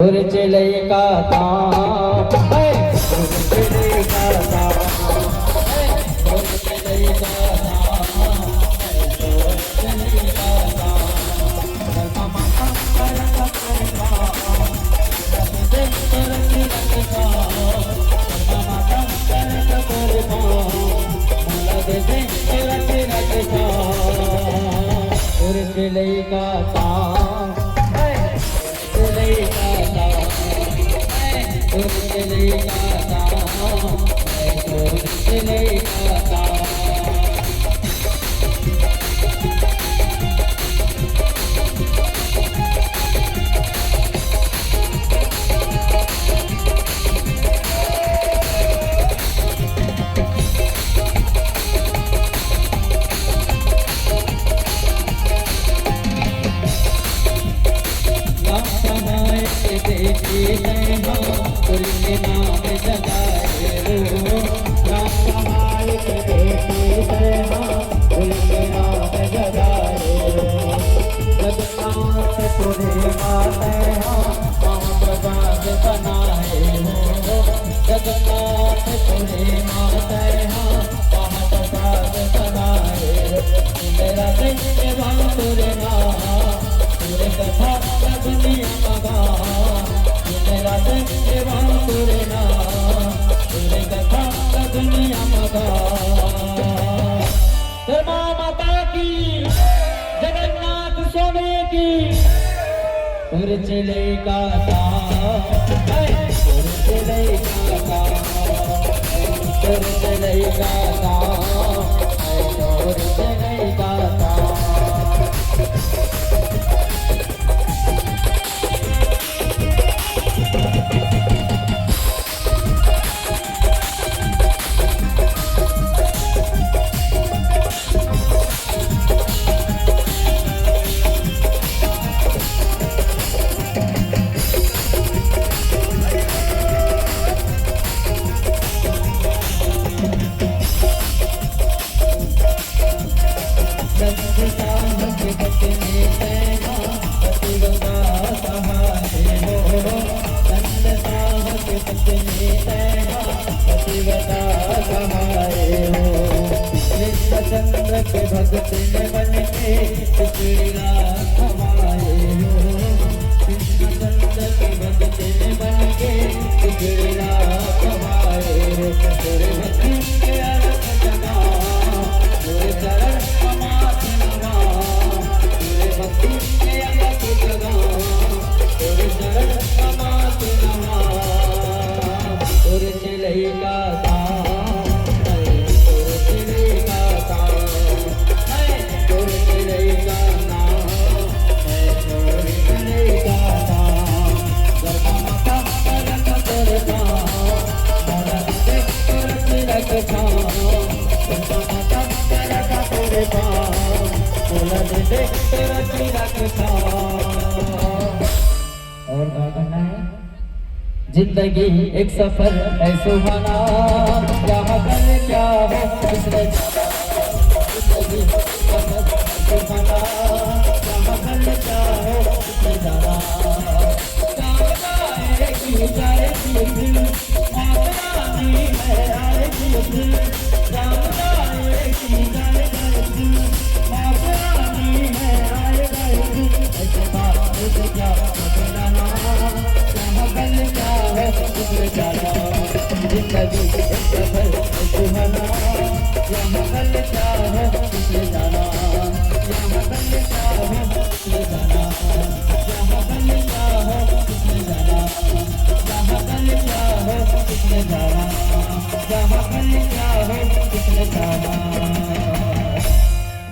चले का ताम चले का ताम चले का ताम चले का चले का चले चंद्र के भगत ने बन के टिकड़िया हमारे हो कृष्ण चंद्र के भगत ने बन के टिकड़िया हमारे हो तेरे भक्ति के अर्थ जना तेरे चरण समाधि नवा तेरे भक्ति के अर्थ जना तेरे चरण समाधि नवा तेरे चले का और गाना है जिंदगी एक सफर है सुहाना यहाँ कल क्या हो जिंदगी सुहाना यहाँ कल क्या हो जाना जाएगी दिल आसमानी है आएगी दिल जाएगी दिल आसमानी है आएगा दिल ऐसे बात क्या जाना यहाँ कल क्या है जाना जिंदगी सफर सुहाना यहाँ कल क्या है जाना यहाँ कल क्या है जाना यहाँ कल क्या है जाना यहाँ कल क्या है जाना यहाँ कल क्या है जाना।